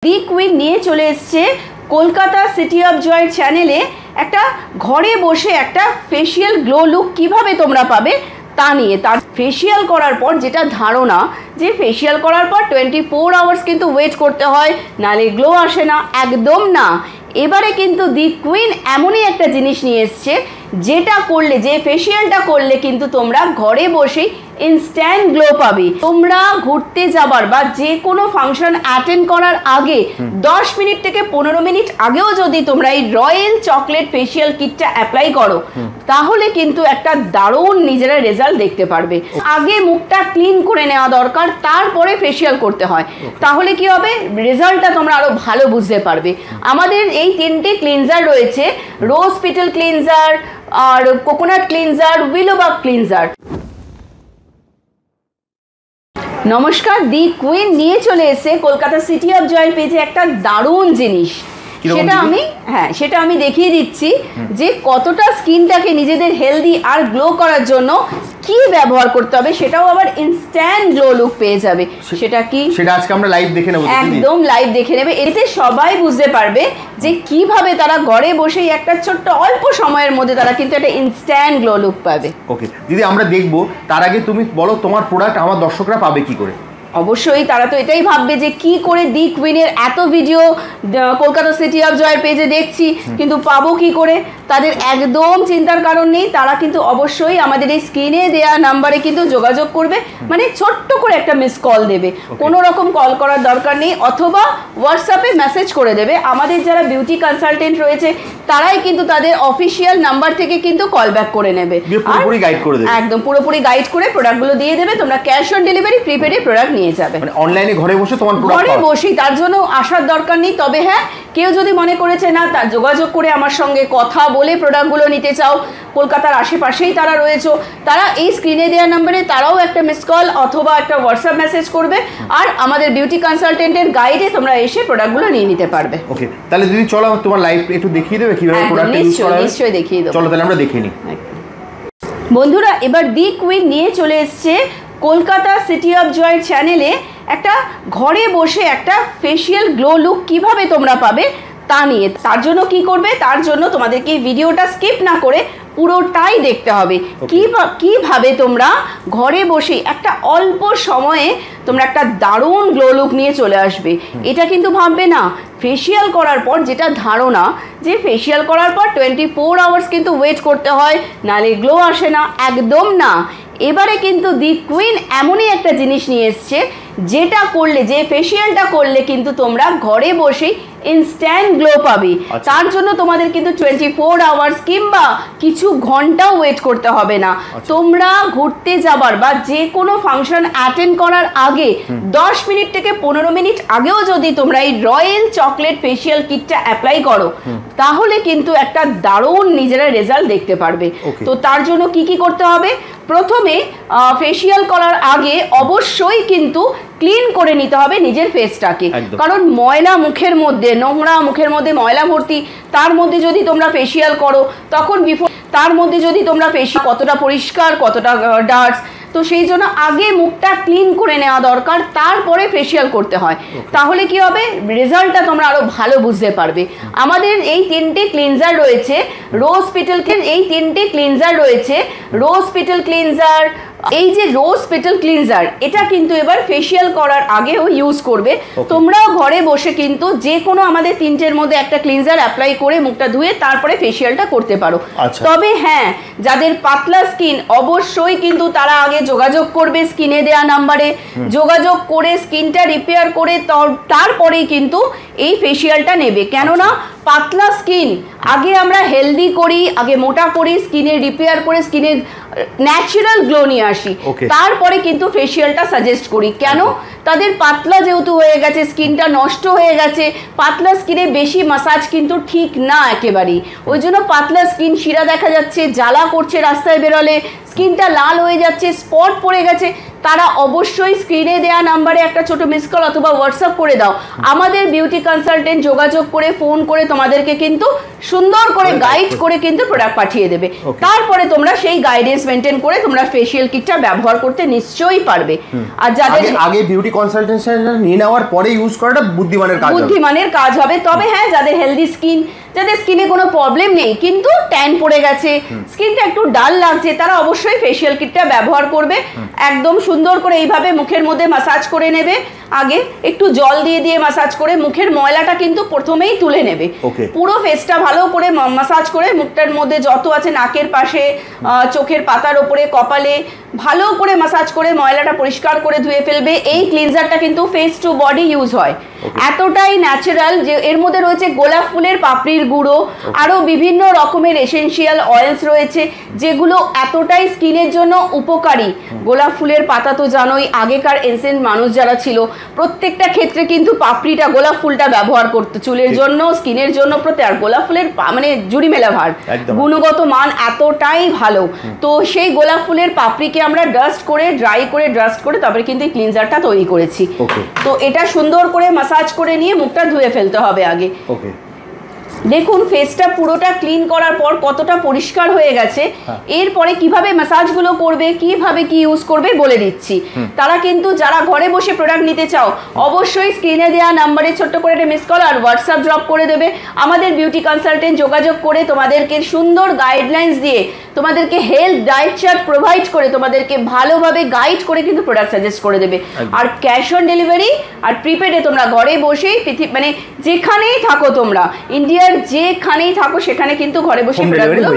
দি queen নিয়ে চলে এসছে কলকাতা সিটি অফ জয় চ্যানেলে একটা ঘরে বসে একটা ফেশিয়াল গ্লো লুক কিভাবে তোমরা পাবে তা নিয়ে। তার ফেশিয়াল করার পর যেটা ধারণা যে ফেশিয়াল করার পর 24 আওয়ার্স কিন্তু ওয়েট করতে হয়, নালে গ্লো আসে না, একদম না। এবারে কিন্তু দি কুইন এমনই একটা জিনিস নিয়ে এসছে যেটা করলে, যে ফেশিয়ালটা করলে কিন্তু তোমরা ঘরে বসেই ইনস্ট্যান্ট গ্লো পাবে। তোমরা ঘুরতে যাবার বা যে কোনো ফাংশন অ্যাটেন্ড করার আগে 10 মিনিট থেকে 15 মিনিট আগেও যদি তোমরা এই রয়্যাল চকলেট ফেশিয়াল কিটটা অ্যাপ্লাই করো তাহলে কিন্তু একটা দারুণ নিজেরা রেজাল্ট দেখতে পারবে। আগে মুখটা ক্লিন করে নেওয়া দরকার, তারপরে ফেশিয়াল করতে হয়, তাহলে কি হবে রেজাল্টটা তোমরা আরো ভালো বুঝতে পারবে। আমাদের এই 3টে ক্লিনজার রয়েছে, রোজ পিটেল ক্লিনজার আর কোকোনাট ক্লিনজার, উইলোবাগ ক্লিনজার। নমস্কার, দি কুইন নিয়ে চলে এসে কলকাতা সিটি অফ জয় পেজে একটা দারুণ জিনিস, সেটা আমি দেখিয়ে দিচ্ছি যে কতটা স্কিনটাকে নিজেদের হেলদি আর গ্লো করার জন্য কি ব্যবহার করতে হবে, সেটাও আবার ইনস্ট্যান্ট গ্লো লুক পেয়ে যাবে। সেটা কি, সেটা আজকে আমরা লাইভ দেখে নেব, একদম লাইভ দেখে নেবে। এতে সবাই বুঝতে পারবে যে কিভাবে তারা ঘরে বসেই একটা ছোট্ট অল্প সময়ের মধ্যে তারা কিন্তু একটা ইনস্ট্যান্ট গ্লো লুক পাবে। ওকে দিদি, আমরা দেখবো, তার আগে তুমি বলো তোমার প্রোডাক্ট আমার দর্শকরা পাবে কি করে? অবশ্যই তারা তো এটাই ভাববে যে কি করে দি কুইনের এত ভিডিও কলকাতা সিটি অফ জয়ের পেজে দেখছি কিন্তু পাবো কি করে। তাদের একদম চিন্তার কারণ নেই, তারা কিন্তু অবশ্যই আমাদের এই স্ক্রিনে দেওয়া নাম্বারে কিন্তু যোগাযোগ করবে, মানে ছোট্ট করে একটা মিস কল দেবে, কোনো রকম কল করার দরকার নেই, অথবা হোয়াটসঅ্যাপে মেসেজ করে দেবে। আমাদের যারা বিউটি কনসালটেন্ট রয়েছে তারাই কিন্তু তাদের অফিসিয়াল নাম্বার থেকে কিন্তু কল ব্যাক করে নেবে, পুরোপুরি গাইড করে দেবে, একদম পুরোপুরি গাইড করে প্রোডাক্টগুলো দিয়ে দেবে। তোমরা ক্যাশ অন ডেলিভারি প্রিপেডে প্রোডাক্ট নিয়ে যাবে, মানে অনলাইনে ঘরে বসে তোমার ঘরে বসেই, তার জন্য আসার দরকার নেই। তবে হ্যাঁ, কেউ যদি মনে করেছে না তার যোগাযোগ করে আমার সঙ্গে কথা বলে প্রোডাক্টগুলো নিতে চাও, কলকাতার আশেপাশেই তারা রয়েছে, তারা এই স্ক্রিনে দেওয়া নম্বরে তারাও একটা মিস কল অথবা একটা হোয়াটসঅ্যাপ মেসেজ করবে, আর আমাদের বিউটি কনসালটেন্টের গাইডে তোমরা এসে প্রোডাক্টগুলো নিয়ে নিতে পারবে। ওকে, তাহলে দিদি চলো তোমার লাইভ একটু দেখিয়ে দেবে কিভাবে প্রোডাক্ট ইউজ করা হয়। নিশ্চয়ই দেখিয়ে দেবো, চলো তাহলে আমরা দেখে নিই। বন্ধুরা, এবার দি কুইন নিয়ে চলে এসছে কলকাতা সিটি অফ জয় চ্যানেলে একটা ঘরে বসে একটা ফেশিয়াল গ্লো লুক কিভাবে তোমরা পাবে তা নিয়ে। তার জন্য কি করবে, তার জন্য তোমাদেরকে ভিডিওটা স্কিপ না করে পুরোটাই দেখতে হবে। কিভাবে তোমরা ঘরে বসে একটা অল্প সময়ে তোমরা একটা দারুণ গ্লো লুক নিয়ে চলে আসবে। এটা কিন্তু ভাববে না ফেশিয়াল করার পর যেটা ধারণা যে ফেশিয়াল করার পর 24 আওয়ার্স কিন্তু ওয়েট করতে হয়, নালে গ্লো আসে না, একদম না। এবারে কিন্তু দি কুইন এমনই একটা জিনিস নিয়ে এসছে যেটা করলে, যে ফেশিয়ালটা করলে কিন্তু তোমরা ঘরে বসেই ইনস্ট্যান্ট গ্লো পাবে। তার জন্য তোমাদের কিন্তু 24 আওয়ার্স কিংবা কিছু ঘন্টাও ওয়েট করতে হবে না। তোমরা ঘুরতে যাবার বা যে কোনো ফাংশন অ্যাটেন্ড করার আগে 10 মিনিট থেকে 15 মিনিট আগেও যদি তোমরা এই রয়্যাল চকলেট ফেশিয়াল কিটটা অ্যাপ্লাই করো তাহলে কিন্তু একটা দারুণ নিজেরা রেজাল্ট দেখতে পারবে। তো তার জন্য কি করতে হবে, প্রথমে ফেশিয়াল করার আগে অবশ্যই কিন্তু ক্লিন করে নিতে হবে নিজের ফেসটাকে, কারণ ময়লা মুখের মধ্যে, নোংরা মুখের মধ্যে ময়লা ভর্তি, তার মধ্যে যদি তোমরা ফেশিয়াল করো তখন তার মধ্যে যদি তোমরা ফেশিয়াল কতটা পরিষ্কার কতটা ডার্টস, তো সেই জন্য আগে মুখটা ক্লিন করে নেওয়া দরকার, তারপরে ফেশিয়াল করতে হয়, তাহলে কি হবে রেজাল্টটা তোমরা আরো ভালো বুঝতে পারবে। আমাদের এই 3টে ক্লিনজার রয়েছে, রোজ পিটেল, এই 3টে ক্লিনজার রয়েছে, রোজ পিটেল ক্লিনজার। এই যে রোজ পেটাল ক্লিনজার, এটা কিন্তু এবার ফেশিয়াল করার আগেও ইউজ করবে। তোমরাও ঘরে বসে কিন্তু যে কোনো আমাদের 3টের মধ্যে একটা ক্লিনজার অ্যাপ্লাই করে মুখটা ধুয়ে তারপরে ফেশিয়ালটা করতে পারো। তবে হ্যাঁ, যাদের পাতলা স্কিন অবশ্যই কিন্তু তারা আগে যোগাযোগ করবে স্ক্রিনে দেওয়া নাম্বারে, যোগাযোগ করে স্কিনটা রিপেয়ার করে তারপরেই কিন্তু এই ফেশিয়ালটা নেবে। কেননা পাতলা স্কিন আগে আমরা হেলদি করি, আগে মোটা করি, স্কিনে রিপেয়ার করে স্কিনে ন্যাচারাল গ্লো নিয়ে আসি, তারপরে কিন্তু ফেশিয়ালটা সাজেস্ট করি। কেন, তাদের পাতলা যেহেতু হয়ে গেছে, স্কিনটা নষ্ট হয়ে গেছে, পাতলা স্কিনে বেশি মাসাজ কিন্তু ঠিক না একেবারেই, ওই জন্য পাতলা স্কিন শিরা দেখা যাচ্ছে, জ্বালা করছে রাস্তায় বেরোলে, স্কিনটা লাল হয়ে যাচ্ছে, স্পট পড়ে গেছে, তারা অবশ্যই স্ক্রিনে দেওয়া নাম্বারে একটা ছোট মিস কল অথবা হোয়াটসঅ্যাপ করে দাও, আমাদের বিউটি কনসালটেন্ট যোগাযোগ করে ফোন করে তোমাদেরকে কিন্তু সুন্দর করে গাইড করে কিন্তু প্রোডাক্ট পাঠিয়ে দেবে। তারপরে তোমরা সেই গাইডেন্স মেনটেন করে তোমরা ফেসিয়াল কিটটা ব্যবহার করতে নিশ্চয়ই পারবে। আর যাদের আগে বিউটি কনসালটেশন নিয়ে নেওয়ার পরে ইউজ করাটা বুদ্ধিমানের কাজ হবে। তবে হ্যাঁ, যাদের হেলদি স্কিন, যাদের স্কিনে কোনো প্রবলেম নেই কিন্তু ট্যান পড়ে গেছে, স্কিনটা একটু ডাল লাগছে, তারা অবশ্যই ফেসিয়াল কিটটা ব্যবহার করবে। একদম সুন্দর করে এইভাবে মুখের মধ্যে মাসাজ করে নেবে, আগে একটু জল দিয়ে দিয়ে মাসাজ করে মুখের ময়লাটা কিন্তু প্রথমেই তুলে নেবে। পুরো ফেসটা ভালো করে মাসাজ করে মুখটার মধ্যে যত আছে নাকের পাশে, চোখের পাতার ওপরে, কপালে ভালো করে মাসাজ করে ময়লাটা পরিষ্কার করে ধুয়ে ফেলবে। এই ক্লিনজারটা কিন্তু ফেস টু বডি ইউজ হয়, এতটাই ন্যাচারাল যে এর মধ্যে রয়েছে গোলাপ ফুলের পাপড়ির গুঁড়ো, আরও বিভিন্ন রকমের এসেনশিয়াল অয়েলস রয়েছে যেগুলো এতটাই স্কিনের জন্য উপকারী। গোলাপ ফুলের পাতা তো জানোই, আগেকার এনসেন্ট মানুষ যারা ছিল প্রত্যেকটা ক্ষেত্রে কিন্তু পাপড়িটা, গোলাপ ফুলটা ব্যবহার করতো চুলের জন্য, স্কিনের জন্য, আর গোলাপ ফুলের মানে জুড়ি মেলা ভার, গুণগত মান এতটাই ভালো। তো সেই গোলাপ ফুলের পাপড়িকে আমরা ডাস্ট করে, ড্রাই করে, ডাস্ট করে তারপরে কিন্তু এই ক্লিনজারটা তৈরি করেছি। তো এটা সুন্দর করে মাসাজ করে নিয়ে মুখটা ধুয়ে ফেলতে হবে আগে। দেখুন ফেসটা পুরোটা ক্লিন করার পর কতটা পরিষ্কার হয়ে গেছে। এরপরে কিভাবে ম্যাসাজগুলো করবে, কিভাবে কি ইউজ করবে বলে দিচ্ছি। তারা কিন্তু যারা ঘরে বসে প্রোডাক্ট নিতে চাও অবশ্যই স্ক্রিনে দেওয়া নাম্বারে ছোট্ট করে একটা মিস কল আর হোয়াটসঅ্যাপ ড্রপ করে দেবে। আমাদের বিউটি কনসালটেন্ট যোগাযোগ করে তোমাদেরকে সুন্দর গাইডলাইন্স দিয়ে, তোমাদেরকে হেলথ ডায়েট চার্ট প্রোভাইড করে, তোমাদেরকে ভালোভাবে গাইড করে কিন্তু প্রোডাক্ট সাজেস্ট করে দেবে। আর ক্যাশ অন ডেলিভারি আর প্রিপেডে তোমরা ঘরে বসেই মানে যেখানেই থাকো, তোমরা ইন্ডিয়ার যেখানেই থাকো সেখানে কিন্তু ঘরে বসে প্রোডাক্টগুলো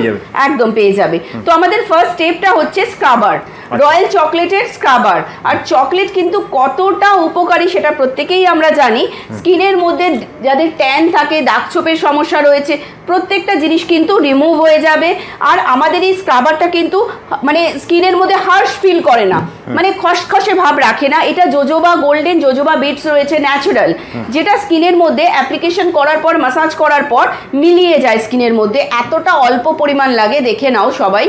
একদম পেয়ে যাবে। তো আমাদের ফার্স্ট স্টেপটা হচ্ছে স্ক্রাবার, রয়্যাল চকলেটের স্ক্রাবার। আর চকলেট কিন্তু কতটা উপকারী সেটা প্রত্যেকেই আমরা জানি। স্কিনের মধ্যে যাদের ট্যান থাকে, দাগ ছোপের সমস্যা রয়েছে, প্রত্যেকটা জিনিস কিন্তু রিমুভ হয়ে যাবে। আর আমাদের এই স্ক্রাবারটা কিন্তু মানে স্কিনের মধ্যে হার্শ ফিল করে না, মানে খসখসে ভাব রাখে না। এটা জোজোবা গোল্ডেন, জোজোবা বিটস রয়েছে ন্যাচারাল, যেটা স্কিনের মধ্যে অ্যাপ্লিকেশন করার পর, মাসাজ করার পর মিলিয়ে যায় স্কিনের মধ্যে। এতটা অল্প পরিমাণ লাগে, দেখে নাও সবাই।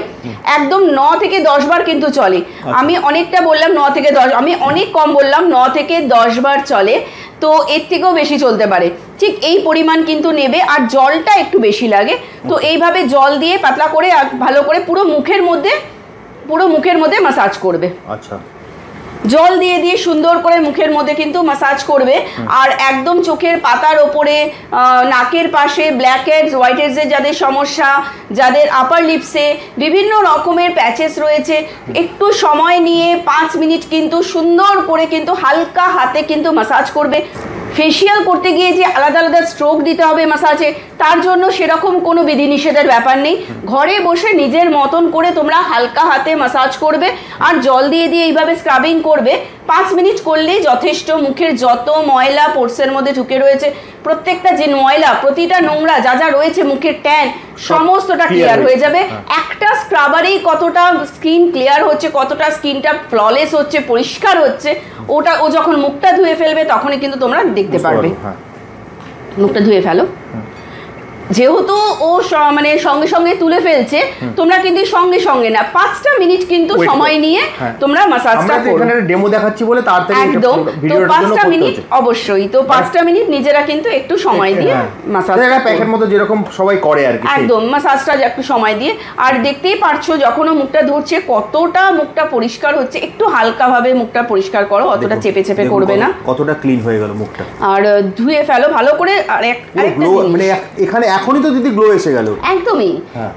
একদম 9 থেকে 10 বার কিন্তু চলে। আমি অনেকটা বললাম 9 থেকে 10, আমি অনেক কম বললাম, 9 থেকে 10 বার চলে। তো এর থেকেও বেশি চলতে পারে, ঠিক এই পরিমাণ কিন্তু নেবে। আর জলটা একটু বেশি লাগে। তো এইভাবে জল দিয়ে পাতলা করে ভালো করে পুরো মুখের মধ্যে মাসাজ করবে। আচ্ছা, জল দিয়ে দিয়ে সুন্দর করে মুখের মধ্যে কিন্তু মাসাজ করবে। আর একদম চোখের পাতার ওপরে, নাকের পাশে, ব্ল্যাক হেডস, হোয়াইট হেডসের যাদের সমস্যা, যাদের আপার লিপসে বিভিন্ন রকমের প্যাচেস রয়েছে, একটু সময় নিয়ে 5 মিনিট কিন্তু সুন্দর করে কিন্তু হালকা হাতে কিন্তু মাসাজ করবে। ফেসিয়াল করতে গিয়ে যে আলাদা আলাদা স্ট্রোক দিতে হবে মাসাজে, তার জন্য সেরকম কোনো বিধিনিষেধের ব্যাপার নেই। ঘরে বসে নিজের মতন করে তোমরা হালকা হাতে মাসাজ করবে আর জল দিয়ে দিয়ে এইভাবে স্ক্রাবিং করবে। 5 মিনিট করলেই যথেষ্ট। মুখের যত ময়লা পোর্সের মধ্যে ঢুকে রয়েছে, প্রত্যেকটা যে ময়লা, প্রতিটা নোংরা যা যা রয়েছে, মুখের ট্যান, সমস্তটা ক্লিয়ার হয়ে যাবে। একটা স্ক্রাবারেই কতটা স্কিন ক্লিয়ার হচ্ছে, কতটা স্কিনটা ফ্ললেস হচ্ছে, পরিষ্কার হচ্ছে, ও যখন মুখটা ধুয়ে ফেলবে তখনই কিন্তু তোমরা দেখতে পারবে। মুখটা ধুয়ে ফেলো। যেহেতু ও মানে সঙ্গে সঙ্গে তুলে ফেলছে, তোমরা কিন্তু সঙ্গে সঙ্গে না, 5টা মিনিট কিন্তু সময় নিয়ে তোমরা মাসাজটা করো। আমরা এখানে ডেমো দেখাচ্ছি বলে তাড়াতাড়ি একদম, তো 5টা মিনিট অবশ্যই, তো 5টা মিনিট নিজেরা কিন্তু একটু সময় দিয়ে মাসাজ, এটা প্যাকের মতো যেরকম সবাই করে আর কি, একদম মাসাজটা একটু সময় দিয়ে। আর দেখতেই পারছো যখন ও মুখটা ধরছে কতটা মুখটা পরিষ্কার হচ্ছে। একটু হালকা ভাবে মুখটা পরিষ্কার করো, অতটা চেপে চেপে করবে না। কতটা ক্লিন হয়ে গেল মুখটা। আর ধুয়ে ফেলো ভালো করে। আর একটা মানে এখানে এখনই তো দিদি গ্লো এসে গেল। একদমই,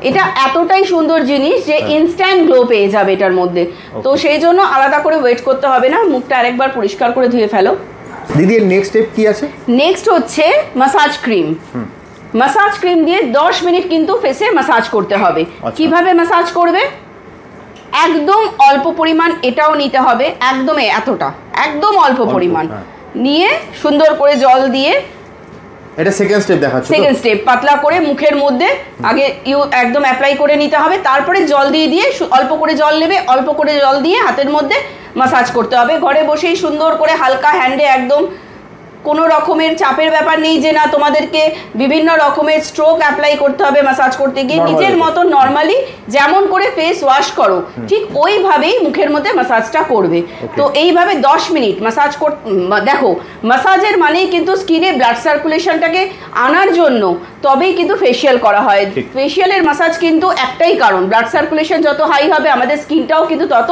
এটা এতটাই সুন্দর জিনিস যে ইনস্ট্যান্ট গ্লো পেয়ে যাবে এটার মধ্যে। তো সেই জন্য আলাদা করে ওয়েট করতে হবে না, মুখটা আরেকবার পরিষ্কার করে ধুয়ে ফেলো। দিদি এর নেক্সট স্টেপ কি আছে? নেক্সট হচ্ছে মাসাজ ক্রিম। মাসাজ ক্রিম দিয়ে 10 মিনিট কিন্তু ফেসে মাসাজ করতে হবে। কিভাবে মাসাজ করবে? একদম অল্প পরিমাণ এটাও নিতে হবে, একদম এতটা, একদম অল্প পরিমাণ নিয়ে সুন্দর করে জল দিয়ে, এটা সেকেন্ড স্টেপ দেখাচ্ছি। সেকেন্ড স্টেপ, পাতলা করে মুখের মধ্যে আগে একদম অ্যাপ্লাই করে নিতে হবে, তারপরে জল দিয়ে দিয়ে অল্প করে জল নেবে, অল্প করে জল দিয়ে হাতের মধ্যে মাসাজ করতে হবে। ঘরে বসেই সুন্দর করে হালকা হ্যান্ডে একদম কোনো রকমের চাপের ব্যাপার নেই যে না তোমাদেরকে বিভিন্ন রকমের স্ট্রোক অ্যাপ্লাই করতে হবে মাসাজ করতে গিয়ে। নিজের মতো নর্মালি যেমন করে ফেস ওয়াশ করো ঠিক ওইভাবেই মুখের মধ্যে মাসাজটা করবে। তো এইভাবে 10 মিনিট মাসাজ দেখো মাসাজের মানেই কিন্তু স্কিনে ব্লাড সার্কুলেশনটাকে আনার জন্য তবেই কিন্তু ফেসিয়াল করা হয়। ফেসিয়ালের মাসাজ কিন্তু একটাই কারণ, ব্লাড সার্কুলেশন যত হাই হবে আমাদের স্কিনটাও কিন্তু তত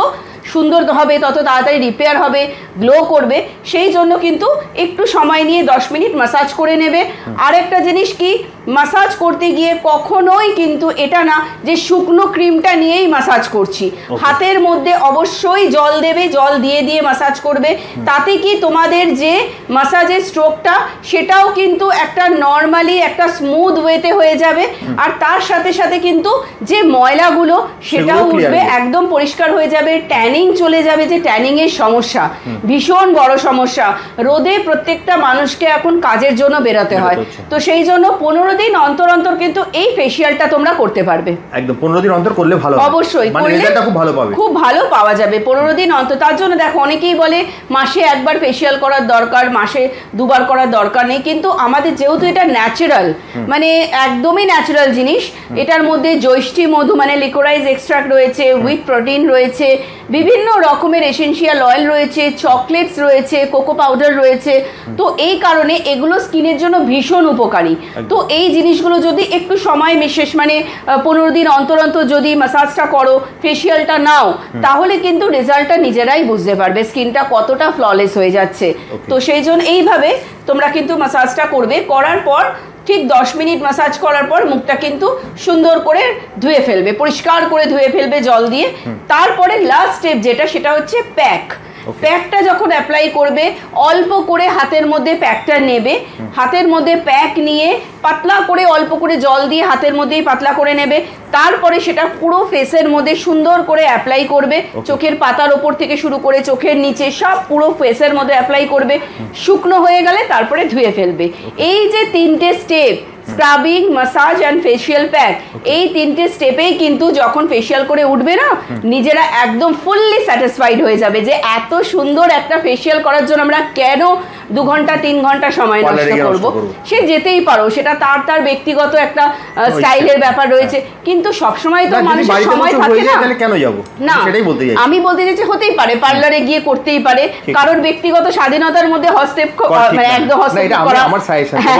সুন্দর হবে, তত তাড়াতাড়ি রিপেয়ার হবে, গ্লো করবে। সেই জন্য কিন্তু একটু সময় নিয়ে 10 মিনিট মাসাজ করে নেবে। আর একটা জিনিস কি, মাসাজ করতে গিয়ে কখনোই কিন্তু এটা না যে শুকনো ক্রিমটা নিয়েই মাসাজ করছি, হাতের মধ্যে অবশ্যই জল দেবে, জল দিয়ে দিয়ে মাসাজ করবে। তাতে কি তোমাদের যে মাসাজের স্ট্রোকটা সেটাও কিন্তু একটা নর্মালি একটা স্মুথ ওয়েতে হয়ে যাবে। আর তার সাথে সাথে কিন্তু যে ময়লাগুলো সেটাও উঠবে, একদম পরিষ্কার হয়ে যাবে। ট্যানিং চলে যাবে, যে ট্যানিং এর সমস্যা ভীষণ বড় সমস্যা। রোদে প্রত্যেকটা মানুষকে এখন কাজের জন্য বেরোতে হয়, তো সেই জন্য 15 দিন অন্তর অন্তর কিন্তু এই ফেসিয়ালটা তোমরা করতে পারবে। একদম 15 দিন অন্তর করলে ভালো, অবশ্যই মানে রেজাল্টটা খুব ভালো পাবে, খুব ভালো পাওয়া যাবে 15 দিন অন্তর। তার জন্য দেখো অনেকেই বলে মাসে একবার ফেসিয়াল করার দরকার, মাসে দুবার করার দরকার নেই। কিন্তু আমাদের যেহেতু এটা ন্যাচারাল, মানে একদমই ন্যাচারাল জিনিস, এটার মধ্যে জৈষ্ঠী মধু মানে লিকোরাইজ এক্সট্রাক্ট রয়েছে, হুইট প্রোটিন রয়েছে, বিভিন্ন রকমের এসেনশিয়াল অয়েল রয়েছে, চকলেটস রয়েছে, কোকো পাউডার রয়েছে। তো এই কারণে এগুলো স্কিনের জন্য ভীষণ উপকারী। তো এই জিনিসগুলো যদি একটু সময় বিশেষ মানে 15 দিন অন্তর অন্তর যদি মাসাজটা করো, ফেসিয়ালটা নাও, তাহলে কিন্তু রেজাল্টটা নিজেরাই বুঝতে পারবে স্কিনটা কতটা ফ্ললেস হয়ে যাচ্ছে। তো সেই জন্য এইভাবে তোমরা কিন্তু মাসাজটা করবে। করার পর ঠিক 10 মিনিট মাসাজ করার পর মুখটা কিন্তু সুন্দর করে ধুয়ে ফেলবে, পরিষ্কার করে ধুয়ে ফেলবে জল দিয়ে। তারপরে লাস্ট স্টেপ যেটা, সেটা হচ্ছে প্যাক। প্যাকটা যখন অ্যাপ্লাই করবে, অল্প করে হাতের মধ্যে প্যাকটা নেবে, হাতের মধ্যে প্যাক নিয়ে পাতলা করে অল্প করে জল দিয়ে হাতের মধ্যেই পাতলা করে নেবে। তারপরে সেটা পুরো ফেসের মধ্যে সুন্দর করে অ্যাপ্লাই করবে, চোখের পাতার ওপর থেকে শুরু করে চোখের নিচে সব পুরো ফেসের মধ্যে অ্যাপ্লাই করবে। শুকনো হয়ে গেলে তারপরে ধুয়ে ফেলবে। এই যে 3টে step, scrubbing, massage and facial pack, এই 3টে স্টেপেই কিন্তু যখন ফেসিয়াল করে উঠবে না, নিজেরা একদম ফুললি স্যাটিসফাইড হয়ে যাবে যে এত সুন্দর একটা ফেসিয়াল করার জন্য আমরা কেন 2 ঘন্টা 3 ঘন্টা সময় নষ্ট করব। সে যেতেই পারো, সেটা তার ব্যক্তিগত একটা স্টাইলের ব্যাপার রয়েছে, কিন্তু সবসময় তো মানুষের সময় থাকে না। কেন যাব না, আমি বলতে চাইছি হতেই পারে, পার্লারে গিয়ে করতেই পারে, কারোর ব্যক্তিগত স্বাধীনতার মধ্যে হস্তক্ষেপ মানে একদম হস্তক্ষেপ করা,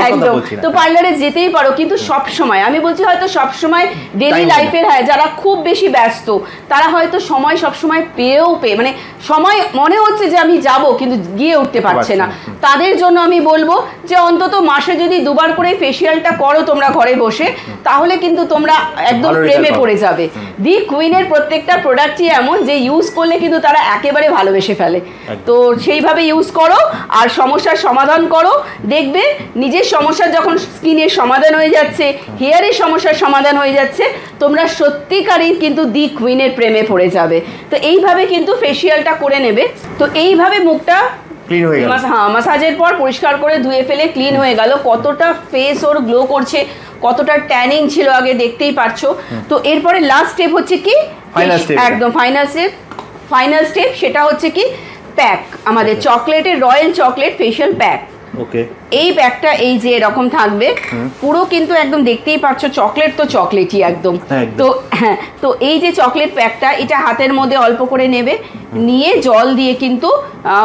একদম। তো পার্লারে যেতেই পারো, কিন্তু সব সময় আমি বলছি হয়তো সব সময় ডেইলি লাইফের যারা খুব বেশি ব্যস্ত, তারা হয়তো সময় সব সময় মানে সময় মনে হচ্ছে যে আমি যাব, কিন্তু গিয়ে উঠতে পারছে না। তাদের জন্য আমি বলবো যে অন্তত মাসে যদি 2 বার করে ফেসিয়ালটা করো তোমরা ঘরে বসে, তাহলে কিন্তু তোমরা একদম প্রেমে পড়ে যাবে। দি কুইনের প্রত্যেকটা প্রোডাক্টই এমন যে ইউজ করলে কিন্তু তারা একেবারে ভালোবেসে ফেলে। তো সেইভাবে ইউজ করো আর সমস্যার সমাধান করো, দেখবে নিজের সমস্যার যখন স্কিনের সমাধান হয়ে যাচ্ছে, হেয়ারের সমস্যার সমাধান হয়ে যাচ্ছে, তোমরা সত্যিকারই কিন্তু দি কুইনের প্রেমে পড়ে যাবে। তো এইভাবে কিন্তু ফেসিয়ালটা করে নেবে। তো এইভাবে মুখটা ক্লিন হয়ে গেল, হ্যাঁ মাসাজের পর পরিষ্কার করে ধুয়ে ফেলে ক্লিন হয়ে গেল। কতটা ফেস ওর গ্লো করছে, কতটা ট্যানিং ছিল আগে দেখতেই পারছো। তো এরপরে লাস্ট স্টেপ হচ্ছে কি, একদম ফাইনাল স্টেপ, সেটা হচ্ছে কি প্যাক। আমাদের চকলেটের রয়্যাল চকলেট ফেশিয়াল প্যাক। এই প্যাকটা এই যে এরকম থাকবে, পুরো কিন্তু একদম দেখতেই পাচ্ছ চকলেট তো চকলেটই একদম। তো হ্যাঁ, তো এই যে চকলেট প্যাকটা, এটা হাতের মধ্যে অল্প করে নেবে, নিয়ে জল দিয়ে কিন্তু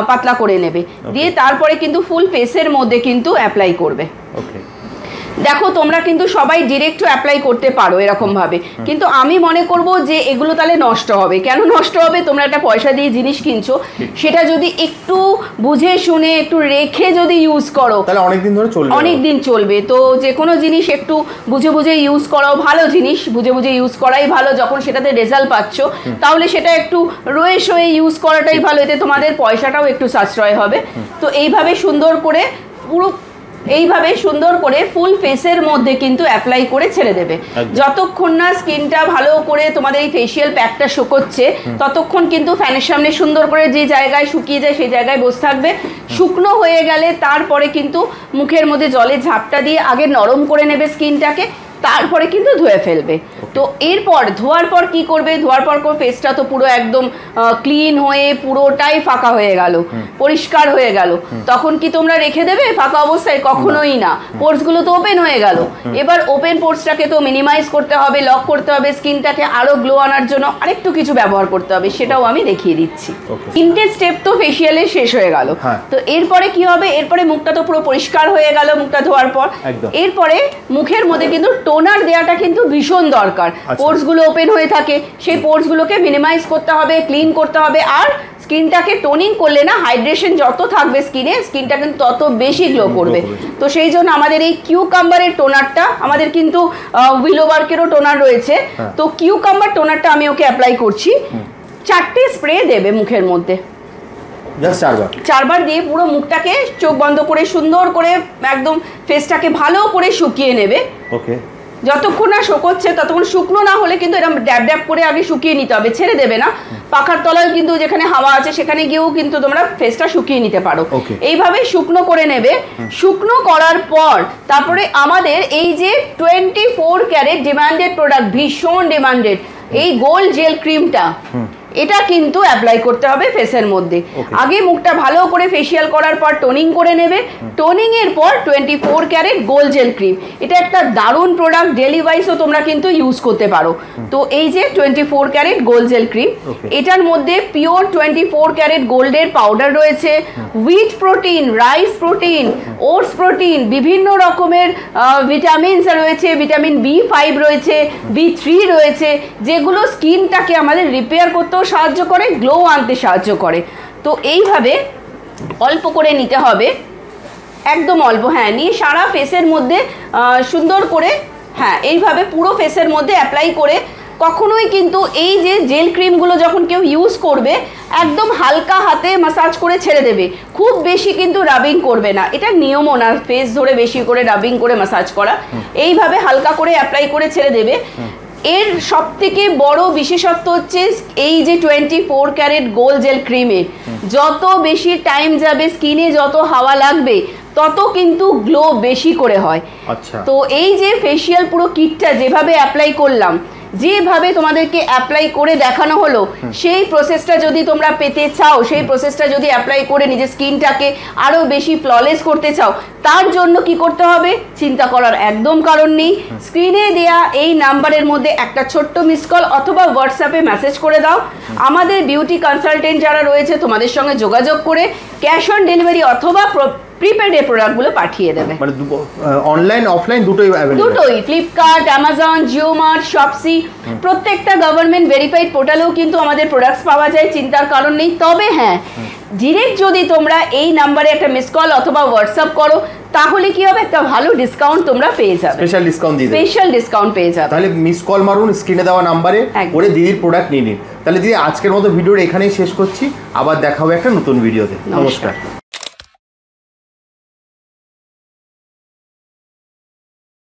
পাতলা করে নেবে, দিয়ে তারপরে কিন্তু ফুল ফেসের মধ্যে কিন্তু অ্যাপ্লাই করবে। দেখো তোমরা কিন্তু সবাই ডিরেক্ট অ্যাপ্লাই করতে পারো এরকম ভাবে, কিন্তু আমি মনে করব যে এগুলো তাহলে নষ্ট হবে। কেন নষ্ট হবে? তোমরা একটা পয়সা দিয়ে জিনিস কিনছো, সেটা যদি একটু বুঝে শুনে একটু রেখে যদি ইউজ করো তাহলে অনেকদিন ধরে চলবে, অনেকদিন চলবে। তো যে কোনো জিনিস একটু বুঝে বুঝে ইউজ করাও ভালো, জিনিস বুঝে বুঝে ইউজ করাই ভালো। যখন সেটাতে রেজাল্ট পাচ্ছ তাহলে সেটা একটু রয়ে শয়ে ইউজ করাটাই ভালো, এতে তোমাদের পয়সাটাও একটু সাশ্রয় হবে। তো এইভাবে সুন্দর করে ফুল ফেসের মধ্যে কিন্তু অ্যাপ্লাই করে ছেড়ে দেবে। যতক্ষণ না স্কিনটা ভালো করে তোমাদের এই ফেসিয়াল প্যাকটা শুকোচ্ছে, ততক্ষণ কিন্তু ফ্যানের সামনে সুন্দর করে যে জায়গায় শুকিয়ে যায় সেই জায়গায় বসে থাকবে। শুকনো হয়ে গেলে তারপরে কিন্তু মুখের মধ্যে জলের ঝাপটা দিয়ে আগে নরম করে নেবে স্কিনটাকে, তারপরে কিন্তু ধুয়ে ফেলবে। তো এরপর ধোয়ার পর কি করবে, ধোয়ার পর ফেসটা তো পুরো একদম ক্লিন হয়ে পুরোটাই ফাঁকা হয়ে গেল, পরিষ্কার হয়ে গেল, তখন কি তোমরা রেখে দেবে ফাঁকা অবস্থায়? কখনোই না। পোর্সগুলো তো ওপেন হয়ে গেল, এবার ওপেন পোর্সটাকে তো মিনিমাইজ করতে হবে, লক করতে হবে, স্কিনটাকে আরো গ্লো আনার জন্য আরেকটু কিছু ব্যবহার করতে হবে, সেটাও আমি দেখিয়ে দিচ্ছি। তিনটে স্টেপ তো ফেসিয়ালে শেষ হয়ে গেল। তো এরপরে কি হবে, এরপরে মুখটা তো পুরো পরিষ্কার হয়ে গেল মুখটা ধোয়ার পর। এরপরে মুখের মধ্যে কিন্তু টোনার দেওয়াটা কিন্তু ভীষণ দরকার। পোর্সগুলো ওপেন হয়ে থাকে, সেই পোর্সগুলোকে মিনিমাইজ করতে হবে, ক্লিন করতে হবে। আর স্কিনটাকে টোনিং করলে না, হাইড্রেশন যত থাকবে স্কিনে, স্কিনটা কিন্তু তত বেশি গ্লো করবে। তো সেই জন্য আমাদের এই কিউকাম্বারের টোনারটা, আমাদের কিন্তু উইলোবার্কেরও টোনার রয়েছে, তো কিউকাম্বার টোনারটা আমি ওকে অ্যাপ্লাই করছি। 4টে স্প্রে দেবে মুখের মধ্যে, চারবার দিয়ে পুরো মুখটাকে চোখ বন্ধ করে সুন্দর করে একদম ফেসটাকে ভালো করে শুকিয়ে নেবে। যতক্ষণ না শুকোচ্ছে ততক্ষণ, শুকনো না হলে কিন্তু এরকম ড্যাব ড্যাব করে আগে শুকিয়ে নিতে হবে, ছেড়ে দেবে না। পাখার তলায় কিন্তু যেখানে হাওয়া আছে সেখানে গিয়েও কিন্তু তোমরা ফেসটা শুকিয়ে নিতে পারো। এইভাবে শুকনো করে নেবে। শুকনো করার পর তারপরে আমাদের এই যে 24 ক্যারেট ডিমান্ডেড প্রোডাক্ট, ভীষণ ডিমান্ডেড, এই গোল্ড জেল ক্রিমটা, এটা কিন্তু অ্যাপ্লাই করতে হবে ফেসের মধ্যে। আগে মুখটা ভালো করে ফেসিয়াল করার পর টোনিং করে নেবে। টোনিং এর পর 24 ক্যারেট গোল্ড জেল ক্রিম, এটা একটা দারুণ প্রোডাক্ট, ডেলি ওয়াইজও তোমরা কিন্তু ইউজ করতে পারো। তো এই যে 24 ক্যারেট গোল্ড জেল ক্রিম, এটার মধ্যে পিওর 24 ক্যারেট গোল্ডের পাউডার রয়েছে, wheat protein, rice protein, oats protein, বিভিন্ন রকমের ভিটামিনস রয়েছে, ভিটামিন B5 রয়েছে, B3 রয়েছে, যেগুলো স্কিনটাকে আমাদের রিপেয়ার করতে সাহায্য করে, গ্লো আনতে সাহায্য করে। তো এইভাবে অল্প করে নিতে হবে, একদম অল্প, হ্যাঁ, নিয়ে সারা ফেসের মধ্যে সুন্দর করে, হ্যাঁ, এইভাবে পুরো ফেসের মধ্যে অ্যাপ্লাই করে। কখনোই কিন্তু এই যে জেল ক্রিমগুলো যখন কেউ ইউজ করবে, একদম হালকা হাতে ম্যাসাজ করে ছেড়ে দেবে, খুব বেশি কিন্তু রাবিং করবে না, এটা নিয়মও না ফেস ধরে বেশি করে রাবিং করে ম্যাসাজ করা। এইভাবে হালকা করে অ্যাপ্লাই করে ছেড়ে দেবে। এর সবথেকে বড় বিশেষত্ব হচ্ছে এই যে 24 ক্যারেট গোল্ড জেল ক্রিমে যত বেশি টাইম যাবে, স্কিনে যত হাওয়া লাগবে, তত কিন্তু গ্লো বেশি করে হয়। তো এই যে ফেসিয়াল পুরো কিটটা যেভাবে অ্যাপ্লাই করলাম, যেভাবে তোমাদেরকে অ্যাপ্লাই করে দেখানো হলো, সেই প্রসেসটা যদি তোমরা পেতে চাও, সেই প্রসেসটা যদি অ্যাপ্লাই করে নিজের স্কিনটাকে আরও বেশি ফ্ললেস করতে চাও, তার জন্য কি করতে হবে, চিন্তা করার একদম কারণ নেই। স্ক্রিনে দেয়া এই নাম্বারের মধ্যে একটা ছোট্ট মিস কল অথবা হোয়াটসঅ্যাপে মেসেজ করে দাও। আমাদের বিউটি কনসালটেন্ট যারা রয়েছে তোমাদের সঙ্গে যোগাযোগ করে ক্যাশ অন ডেলিভারি অথবা প্রিপেড এর প্রোডাক্টগুলো পাঠিয়ে দেবে। মানে অনলাইন অফলাইন দুটোই অ্যাভেলেবল, দুটোই। Flipkart, Amazon, Jio mart, Shopsy, প্রত্যেকটা গভর্নমেন্ট ভেরিফাইড পোর্টালেও কিন্তু আমাদের প্রোডাক্টস পাওয়া যায়, চিন্তার কারণ নেই। তবে হ্যাঁ, ডিরেক্ট যদি তোমরা এই নাম্বারে একটা মিস কল অথবা হোয়াটসঅ্যাপ করো, তাহলে কি হবে, একটা ভালো ডিসকাউন্ট তোমরা পেয়ে যাবে, স্পেশাল ডিসকাউন্ট দিয়ে দেবে, স্পেশাল ডিসকাউন্ট পেয়ে যাবে। তাহলে মিস কল মারুন স্ক্রিনে দেওয়া নাম্বারে, করে দিদির প্রোডাক্ট নিয়ে নিন। তাহলে দিদি, আজকের মতো ভিডিওটা এখানেই শেষ করছি, আবার দেখা হবে একটা নতুন ভিডিওতে। নমস্কার।